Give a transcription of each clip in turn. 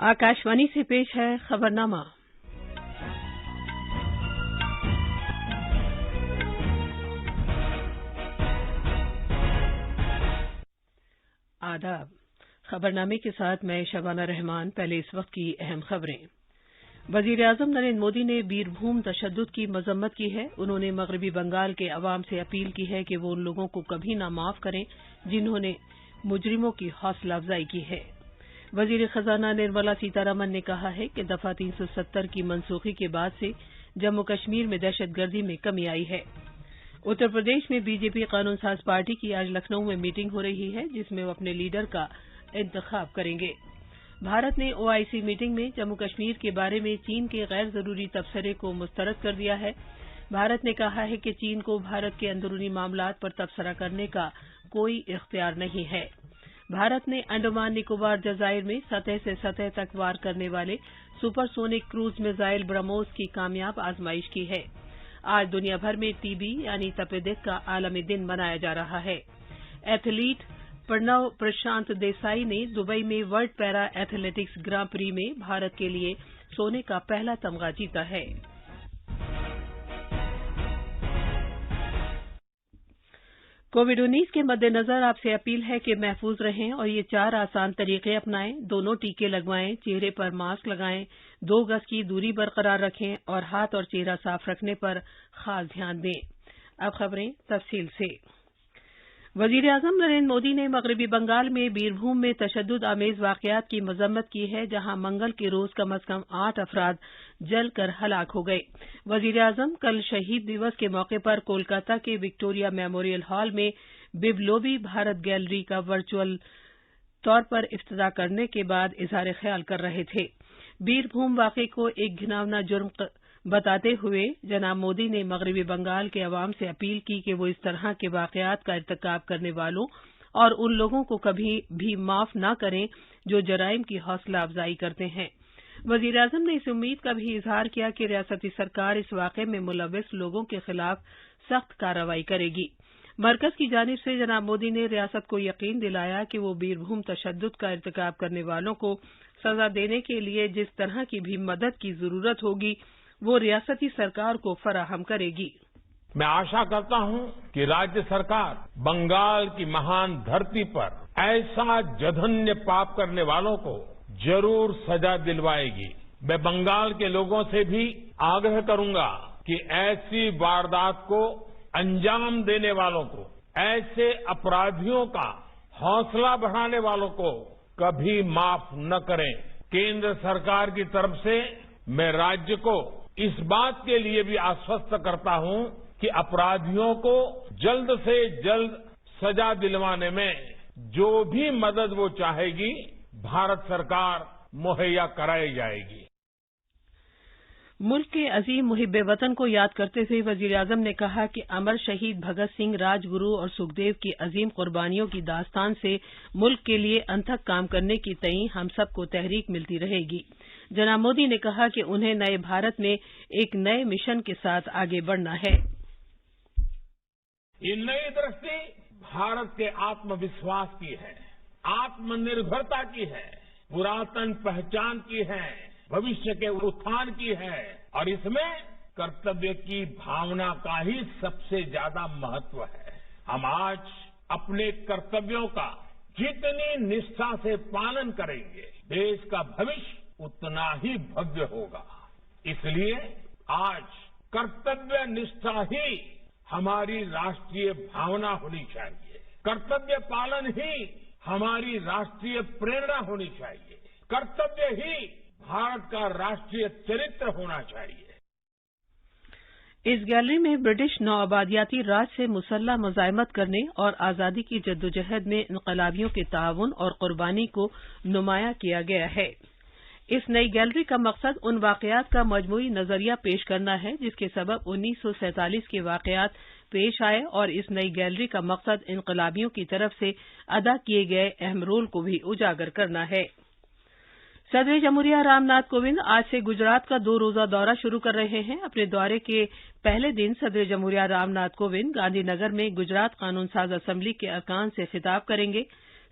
आकाशवाणी से पेश है खबरनामा। आदाब। खबरनामे के साथ मैं शबाना रहमान। पहले इस वक्त की अहम खबरें। वजीर-ए-आजम नरेंद्र मोदी ने बीरभूम तशद्दुद की मजम्मत की है। उन्होंने मगरबी बंगाल के अवाम से अपील की है कि वो उन लोगों को कभी न माफ करें जिन्होंने मुजरिमों की हौसला अफजाई की है। वजीर खजाना निर्मला सीतारमण ने कहा है कि दफा 370 की मनसूखी के बाद से जम्मू कश्मीर में दहशतगर्दी में कमी आई है। उत्तर प्रदेश में बीजेपी कानून साज पार्टी की आज लखनऊ में मीटिंग हो रही है, जिसमें वो अपने लीडर का इंतखाब करेंगे। भारत ने ओआईसी मीटिंग में जम्मू कश्मीर के बारे में चीन के गैर जरूरी तबसरे को मुस्तरद कर दिया है। भारत ने कहा है कि चीन को भारत के अंदरूनी मामलात पर तबसरा करने का कोई इख्तियार नहीं है। भारत ने अंडमान निकोबार जजायर में सतह से सतह तक वार करने वाले सुपरसोनिक क्रूज मिसाइल ब्रह्मोस की कामयाब आजमाइश की है। आज दुनिया भर में टीबी यानी तपेदिक का आलमी दिन मनाया जा रहा है। एथलीट प्रणव प्रशांत देसाई ने दुबई में वर्ल्ड पैरा एथलेटिक्स ग्रां प्री में भारत के लिए सोने का पहला तमगा जीता है। कोविड-19 के मद्देनजर आपसे अपील है कि महफूज रहें और ये 4 आसान तरीके अपनाएं। दोनों टीके लगवाएं, चेहरे पर मास्क लगाएं, 2 गज की दूरी बरकरार रखें और हाथ और चेहरा साफ रखने पर खास ध्यान दें। अब खबरें तफसील से। वजीर-ए-आजम नरेंद्र मोदी ने मगरबी बंगाल में बीरभूम में तशद्दुद आमेज वाकयात की मजम्मत की है, जहां मंगल के रोज कम से कम 8 अफराद जलकर हलाक हो गए। वजीर-ए-आजम कल शहीद दिवस के मौके पर कोलकाता के विक्टोरिया मेमोरियल हॉल में बिबलोबी भारत गैलरी का वर्चुअल तौर पर इफ्तिताह करने के बाद इजहार ख्याल कर रहे थे। बीरभूम वाकये को एक घिनौना जुर्म बताते हुए जनाब मोदी ने मगरबी बंगाल के अवाम से अपील की कि वो इस तरह के वाकयात का इर्तिकाब करने वालों और उन लोगों को कभी भी माफ न करें जो जराइम की हौसला अफजाई करते हैं। वजीर-ए-आजम ने इस उम्मीद का भी इजहार किया कि रियासती सरकार इस वाकये में मुलव्विस लोगों के खिलाफ सख्त कार्रवाई करेगी। मरकज की जानिब से जनाब मोदी ने रियासत को यकीन दिलाया कि वो बीरभूम तशद्दुद का इर्तिकाब करने वालों को सजा देने के लिए जिस तरह की भी मदद की जरूरत होगी वो रियासती सरकार को फराहम करेगी। मैं आशा करता हूं कि राज्य सरकार बंगाल की महान धरती पर ऐसा जघन्य पाप करने वालों को जरूर सजा दिलवाएगी। मैं बंगाल के लोगों से भी आग्रह करूंगा कि ऐसी वारदात को अंजाम देने वालों को, ऐसे अपराधियों का हौसला बढ़ाने वालों को कभी माफ न करें। केंद्र सरकार की तरफ से मैं राज्य को इस बात के लिए भी आश्वस्त करता हूं कि अपराधियों को जल्द से जल्द सजा दिलवाने में जो भी मदद वो चाहेगी भारत सरकार मुहैया कराई जाएगी। मुल्क के अजीम मुहिब्बे वतन को याद करते हुए वजीर-ए-आजम ने कहा कि अमर शहीद भगत सिंह, राजगुरु और सुखदेव की अजीम कुर्बानियों की दास्तान से मुल्क के लिए अनथक काम करने की तई हम सबको तहरीक मिलती रहेगी। जनाब मोदी ने कहा कि उन्हें नए भारत में एक नए मिशन के साथ आगे बढ़ना है। ये नई दृष्टि भारत के आत्मविश्वास की है, आत्मनिर्भरता की है, पुरातन पहचान की है, भविष्य के उत्थान की है और इसमें कर्तव्य की भावना का ही सबसे ज्यादा महत्व है। हम आज अपने कर्तव्यों का जितनी निष्ठा से पालन करेंगे, देश का भविष्य उतना ही भव्य होगा। इसलिए आज कर्तव्य निष्ठा ही हमारी राष्ट्रीय भावना होनी चाहिए। कर्तव्य पालन ही हमारी राष्ट्रीय प्रेरणा होनी चाहिए। कर्तव्य ही भारत का राष्ट्रीय चरित्र होना चाहिए। इस गैलरी में ब्रिटिश नौआबादियाती राज से मुसल्लह मुजाहिमत करने और आजादी की जद्दोजहद में इनकलाबियों के ताउन और कुर्बानी को नुमाया किया गया है। इस नई गैलरी का मकसद उन वाकयात का मजमूई नजरिया पेश करना है जिसके सबब 1947 के वाकयात पेश आए और इस नई गैलरी का मकसद इनकलाबियों की तरफ से अदा किए गए अहम रोल को भी उजागर करना है। सदर जमहूरिया रामनाथ कोविंद आज से गुजरात का 2 रोजा दौरा शुरू कर रहे हैं। अपने दौरे के पहले दिन सदर जमहूरिया रामनाथ कोविंद गांधीनगर में गुजरात कानून साज असेंबली के अरकान से खिताब करेंगे।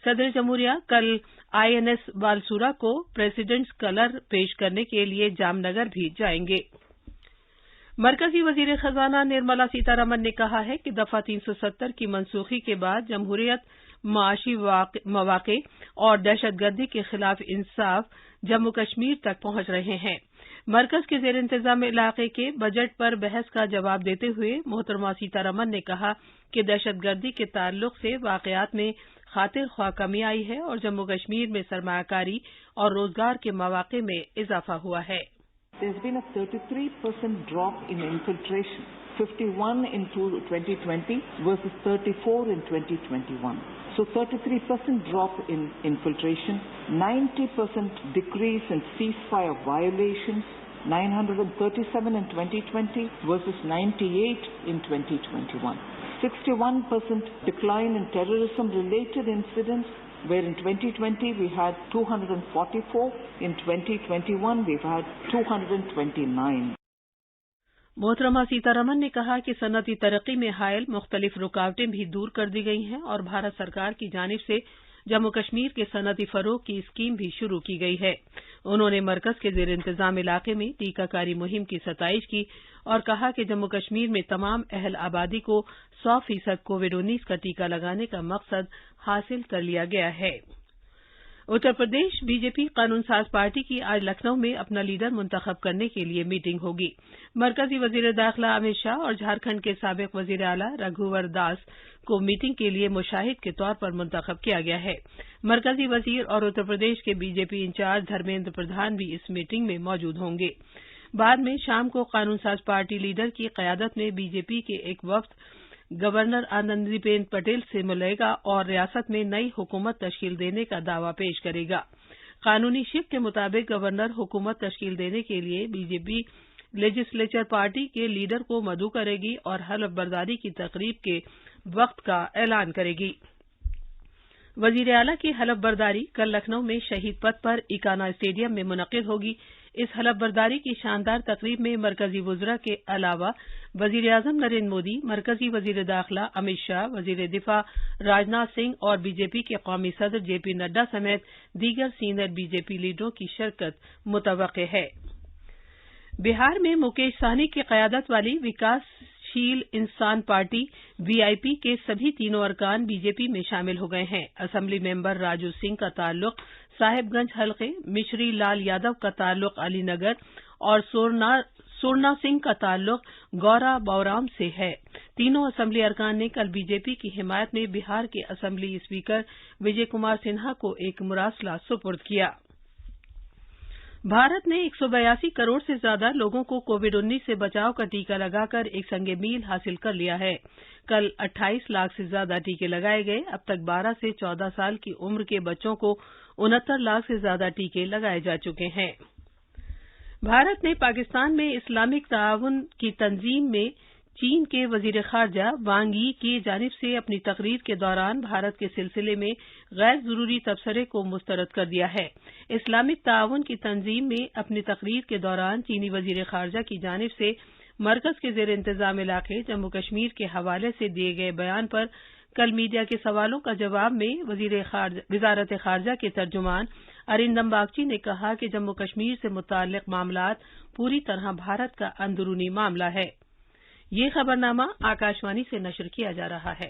صدر جمہوریہ کل INS والسورا کو پریزیڈنٹس کلر پیش کرنے کے لیے جام نگر بھی جائیں گے۔ مرکزی وزیر خزانہ نرملا سیتا رمن نے کہا ہے کہ دفعہ 370 کی منسوخی کے بعد جمہوریت، معاشی مواقع اور دہشت گردی کے خلاف انصاف جموں کشمیر تک پہنچ رہے ہیں۔ مرکز کے زیر انتظام علاقے کے بجٹ پر بحث کا جواب دیتے ہوئے محترمہ سیتا رمن نے کہا کہ دہشت گردی کے تعلق سے واقعات میں خاطر خواہ کمی آئی ہے اور جموں کشمیر میں سرمایہ کاری اور روزگار کے مواقع میں اضافہ ہوا ہے۔ There's been a 33% drop in infiltration, 51 in 2020 versus 34 in 2021. So 33% drop in infiltration, 90% decrease in ceasefire violations, 937 in 2020 versus 98 in 2021. 61% decline in terrorism-related incidents, where in 2020 we had 244, in 2021 we've had 229. محترمہ سیتا رمن نے کہا کہ صنعتی ترقی میں حائل مختلف رکاوٹیں بھی دور کر دی گئی ہیں اور بھارت سرکار کی جانب سے جموں کشمیر کے صنعتی فروغ کی اسکیم بھی شروع کی گئی ہے۔ انہوں نے مرکز کے زیر انتظام علاقے میں ٹیکہ کاری مہم کی ستائش کی اور کہا کہ جموں کشمیر میں تمام اہل آبادی کو 100% کووڈ-19 کا ٹیکہ لگانے کا مقصد حاصل کر لیا گیا ہے۔ اتر پردیش بی جے پی قانون ساز پارٹی کی آج لکھنؤ میں اپنا لیڈر منتخب کرنے کے لیے میٹنگ ہوگی۔ مرکزی وزیر داخلہ امت شاہ اور جھارکھنڈ کے سابق وزیر اعلیٰ رگھوور داس کو میٹنگ کے لیے مشاہد کے طور پر منتخب کیا گیا ہے۔ مرکزی وزیر اور اتر پردیش کے بی جے پی انچارج دھرمیندر پردھان بھی اس میٹنگ میں موجود ہوں گے۔ بعد میں شام کو قانون ساز پارٹی لیڈر کی قیادت میں بی جے پی کے ایک وفد گورنر آنندی بین پٹیل سے ملے گا اور ریاست میں نئی حکومت تشکیل دینے کا دعویٰ پیش کرے گا۔ قانونی شک کے مطابق گورنر حکومت تشکیل دینے کے لیے بی جے پی لیجسلیچر پارٹی کے لیڈر کو مدعو کرے گی اور حلف برداری کی تقریب کے وقت کا اعلان کرے گی۔ وزیر اعلیٰ کی حلف برداری کل لکھنؤ میں شہید پتھ پر ایکانا اسٹیڈیم میں منعقد ہوگی۔ اس حلف برداری کی شاندار تقریب میں مرکزی وزراء کے علاوہ وزیر اعظم نریندر مودی، مرکزی وزیر داخلہ امت شاہ، وزیر دفاع راجناتھ سنگھ اور بی جے پی کے قومی صدر جے پی نڈا سمیت دیگر سینئر بی جے پی لیڈروں کی شرکت متوقع ہے۔ بہار میں مکیش سہنی کی قیادت والی وکاس شیل انسان پارٹی VIP کے سبھی تینوں ارکان بی جے پی میں شامل ہو گئے ہیں۔ اسمبلی ممبر راجو سنگھ کا تعلق صاحب گنج حلقے، مشری لال یادو کا تعلق علی نگر اور سورنا سنگھ کا تعلق گورا بورام سے ہے۔ تینوں اسمبلی ارکان نے کل بی جے پی کی حمایت میں بہار کے اسمبلی اسپیکر وجے کمار سنہا کو ایک مراسلہ سپرد کیا۔ بھارت نے 182 کروڑ سے زیادہ لوگوں کو کووڈ-19 سے بچاؤ کا ٹیکہ لگا کر ایک سنگ میل حاصل کر لیا ہے۔ کل 28 لاکھ سے زیادہ ٹیکے لگائے گئے۔ اب تک 12 سے 14 سال کی عمر کے بچوں کو 69 لاکھ سے زیادہ ٹیکے لگائے جا چکے ہیں۔ بھارت نے پاکستان میں اسلامک تعاون کی تنظیم میں چین کے وزیر خارجہ وانگ یی کی جانب سے اپنی تقریر کے دوران بھارت کے سلسلے میں غیر ضروری تبصرے کو مسترد کر دیا ہے۔ اسلامک تعاون کی تنظیم میں اپنی تقریر کے دوران چینی وزیر خارجہ کی جانب سے مرکز کے زیر انتظام علاقے جموں کشمیر کے حوالے سے دیے گئے بیان پر کل میڈیا کے سوالوں کا جواب میں وزارت خارجہ کے ترجمان ارندم باگچی نے کہا کہ جموں کشمیر سے متعلق معاملات پوری طرح بھارت کا اندرونی معاملہ ہے۔ یہ خبرنامہ آکاشوانی سے نشر کیا جا رہا ہے۔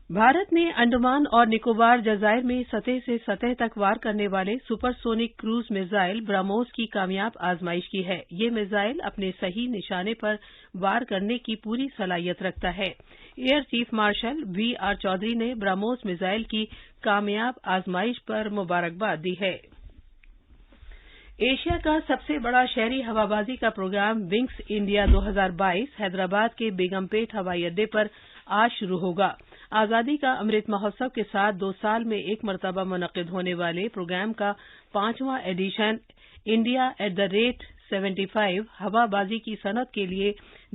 بھارت نے انڈمان اور نکوبار جزائر میں سطح سے سطح تک وار کرنے والے super sonic cruise missile BrahMos کی کامیاب آزمائش کی ہے۔ یہ میزائل اپنے صحیح نشانے پر وار کرنے کی پوری صلاحیت رکھتا ہے۔ Air chief marshal VR Chaudhary نے برہموس میزائل کی کامیاب آزمائش پر مبارکباد دی ہے۔ ایشیا کا سب سے بڑا شہری ہوابازی کا پروگرام ونگس انڈیا 2022 حیدرآباد کے بیگم پیٹ ہوائی اڈے پر آج شروع ہوگا۔ آزادی کا امرت مہوتسو کے ساتھ 2 سال میں ایک مرتبہ منعقد ہونے والے پروگرام کا 5واں ایڈیشن انڈیا @75 ہوا بازی کی صنعت کے لیے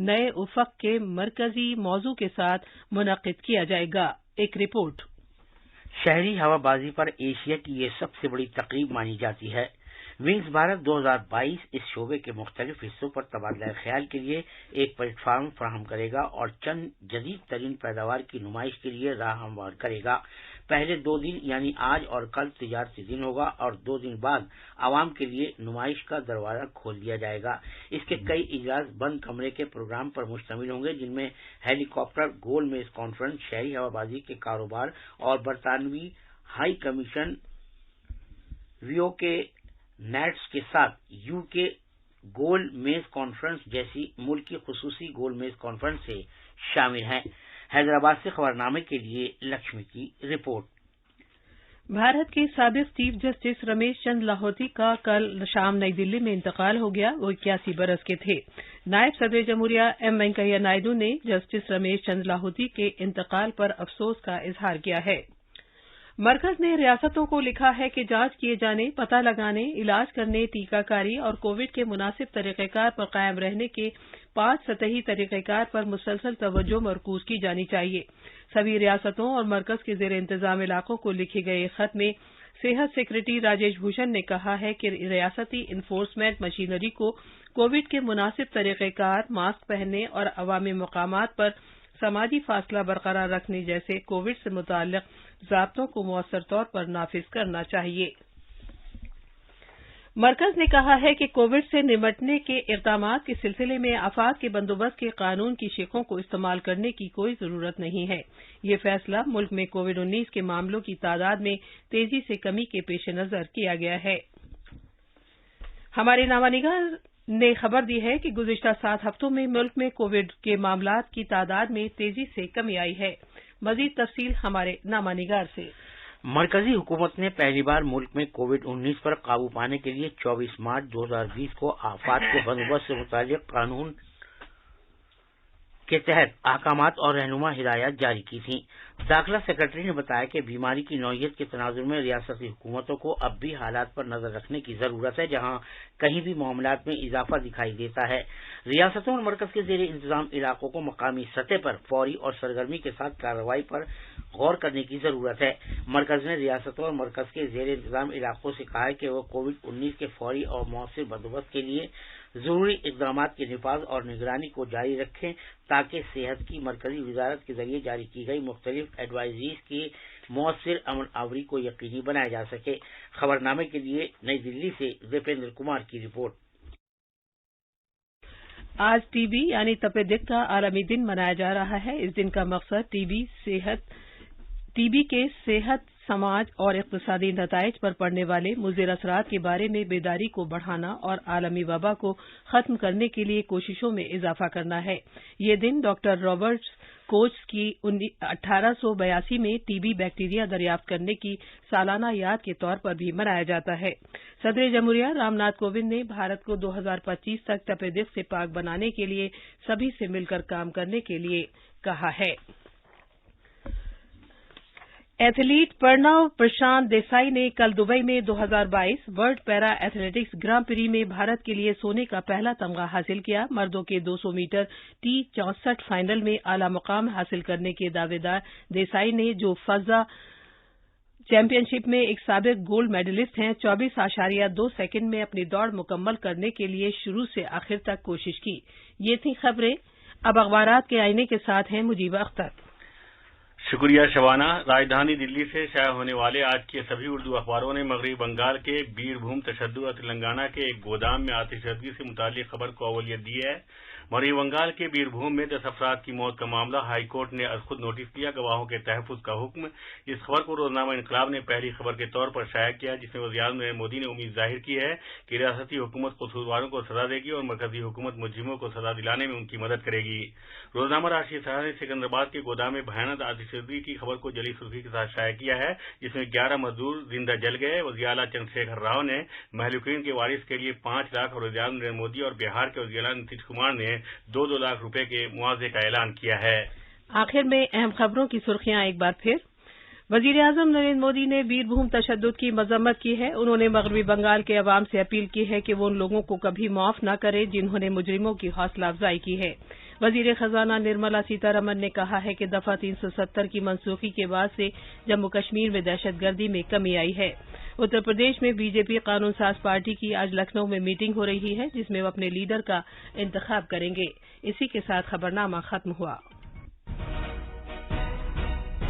نئے افق کے مرکزی موضوع کے ساتھ منعقد کیا جائے گا۔ ایک رپورٹ۔ شہری ہوا بازی پر ایشیا کی یہ سب سے بڑی تقریب مانی جاتی ہے۔ विंग्स भारत 2022 इस शोबे के मुख्तलिफ हिस्सों पर तबादला ख्याल के लिए एक प्लेटफार्म फराहम करेगा और चंद जदीद तरीन पैदावार की नुमाइश के लिए राह हमवार करेगा। पहले 2 दिन यानी आज और कल तिजारती दिन होगा और 2 दिन बाद आवाम के लिए नुमाइश का दरवाजा खोल दिया जाएगा। इसके कई इजलास बंद कमरे के प्रोग्राम पर मुश्तमिल होंगे, जिनमें हेलीकॉप्टर, गोल मेज कॉन्फ्रेंस, शहरी हवाबाजी के कारोबार और बरतानवी हाई कमीशन वीओ के नेट्स के साथ यूके गोल मेज कॉन्फ्रेंस जैसी मुल्क की खुसूसी गोल मेज कॉन्फ्रेंस से शामिल हैं। हैदराबाद से खबरनामे के लिए लक्ष्मी की रिपोर्ट। भारत के साबिक चीफ जस्टिस रमेश चंद लाहौती का कल शाम नई दिल्ली में इंतकाल हो गया। वो 81 बरस के थे। नायब सदर जमहूरिया एम वेंकैया नायडू ने जस्टिस रमेश चंद लाहौती के इंतकाल पर अफसोस का इजहार किया है। मरकज ने रियासतों को लिखा है कि जांच किए जाने, पता लगाने, इलाज करने, टीकाकारी और कोविड के मुनासिब तरीक़ेकार पर कायम रहने के 5 सतही तरीक़ेकार पर मुसलसल तवज्जो मरकूज की जानी चाहिए। सभी रियासतों और मरकज के ज़ेर इंतजाम इलाकों को लिखे गए खत में सेहत सेक्रेटरी राजेश भूषण ने कहा है कि रियासती इन्फोर्समेंट मशीनरी को कोविड के मुनासिब तरीक़ेकार, मास्क पहनने और अवामी मकामात पर समाजी फासला बरकरार रखने जैसे कोविड से मुताल्लिक ज़ाब्तों को मौसर तौर पर नाफिज करना चाहिए। मरकज ने कहा है कि कोविड से निमटने के इक़दामात के सिलसिले में आफात के बंदोबस्त के कानून की शिकों को इस्तेमाल करने की कोई जरूरत नहीं है। ये फैसला मुल्क में कोविड-19 के मामलों की तादाद में तेजी से कमी के पेश नजर किया गया है। हमारे नामानिगार ने खबर दी है कि गुज़िश्ता 7 हफ्तों में मुल्क में कोविड के मामलात की तादाद में तेजी से कमी आई है। मजीद तफसील हमारे नामानिगार से। मरकजी हुकूमत ने पहली बार मुल्क में कोविड-19 पर काबू पाने के लिए 24 मार्च 2020 को आफात के बंदोबस्त से मुताल्लिक कानून के तहत अहकामात और रहनुमा हिदायत जारी की थी। दाखिला सेक्रेटरी ने बताया कि बीमारी की नौयत के तनाजुर में रियासती हुकूमतों को अब भी हालात पर नजर रखने की जरूरत है, जहां कहीं भी मामलात में इजाफा दिखाई देता है। रियासतों और मरकज के जेर इंतजाम इलाकों को मकामी सतह पर फौरी और सरगर्मी के साथ कार्रवाई पर गौर करने की जरूरत है। मरकज ने रियासतों और मरकज के जेर इंतजाम इलाकों से कहा है कि वो कोविड-19 के फौरी और मौसर बंदोबस्त के लिए जरूरी इकदाम के निफाज और निगरानी को जारी रखें, ताकि सेहत की मरकजी वजारत के जरिए जारी की गई मुख्तलिफ एडवाइजरीज की मौसर अमल आवरी को यकीनी बनाया जा सके। खबरनामे के लिए नई दिल्ली से दीपेंद्र कुमार की रिपोर्ट। आज टीबी यानी तपे दिक का आलमी दिन मनाया जा रहा है। इस दिन का मकसद टीबी के सेहत, समाज और इक़्तिसादी नताइज पर पड़ने वाले मुज़िर असरात के बारे में बेदारी को बढ़ाना और आलमी वबा को खत्म करने के लिए कोशिशों में इजाफा करना है। ये दिन डॉक्टर रॉबर्ट कोच की 1882 में टीबी बैक्टीरिया दरियाफ्त करने की सालाना याद के तौर पर भी मनाया जाता है। सदर जमहूरिया रामनाथ कोविंद ने भारत को 2025 तक तपेदिक से पाक बनाने के लिए सभी से मिलकर काम करने के लिए कहा है। एथलीट प्रणव प्रशांत देसाई ने कल दुबई में 2022 वर्ल्ड पैरा एथलेटिक्स ग्रां प्री में भारत के लिए सोने का पहला तमगा हासिल किया। मर्दों के 200 मीटर T64 फाइनल में आला मुकाम हासिल करने के दावेदार देसाई ने, जो फजा चैंपियनशिप में एक साबिक गोल्ड मेडलिस्ट हैं, 24.2 सेकंड में अपनी दौड़ मुकम्मल करने के लिए शुरू से आखिर तक कोशिश की। ये थी खबरें। अब अखबारात के आईने के साथ हैं मुजीबा अख्तर। शुक्रिया शबाना। राजधानी दिल्ली से शाया होने वाले आज के सभी उर्दू अखबारों ने मगरबी बंगाल के बीरभूम तशद्दुद और तेलंगाना के एक गोदाम में आतिशबाजी से मुताल्लिक खबर को अवलियत दी है। मगरबी बंगाल के बीरभूम में 10 अफराद की मौत का मामला हाईकोर्ट ने आज खुद नोटिस किया। गवाहों के तहफ़्फ़ुज़ का हुक्म। इस खबर को रोजनामा इनकलाब ने पहली खबर के तौर पर शाया किया, जिसमें वज़ीर-ए-आज़म नरेंद्र मोदी ने उम्मीद जाहिर की है कि रियासती हुकूमत कसूरवारों को सजा देगी और मरकजी हुकूमत मुजरिमों को सजा दिलाने में उनकी मदद करेगी। रोजनामा राष्ट्रीय सहारा ने सिकंदराबाद के गोदाम में भयानक आतिशबाजी की खबर को जली सुर्खी के साथ शाया किया है, जिसमें 11 मजदूर जिंदा जल गए। वज़ीर-ए-आला चंद्रशेखर राव ने महलूकीन के वारिस के लिए 5 लाख और वज़ीर-ए-आज़म नरेंद्र मोदी और बिहार के वज़ीर-ए-आला नीतीश कुमार ने 2-2 लाख रुपए के मुआवजे का ऐलान किया है। आखिर में अहम खबरों की सुर्खियां एक बार फिर। वज़ीर-ए-आज़म नरेंद्र मोदी ने बीरभूम तशद्दुद की मजम्मत की है। उन्होंने मगरबी बंगाल के अवाम से अपील की है कि वो उन लोगों को कभी माफ न करे जिन्होंने मुजरिमों की हौसला अफजाई की है। वज़ीर खजाना निर्मला सीतारमण ने कहा है कि दफा 370 की मनसूखी के बाद से जम्मू कश्मीर में दहशतगर्दी में कमी आई है। اتر پردیش میں بی جے پی قانون ساز پارٹی کی آج لکھنؤ میں میٹنگ ہو رہی ہے جس میں وہ اپنے لیڈر کا انتخاب کریں گے۔ اسی کے ساتھ خبرنامہ ختم ہوا۔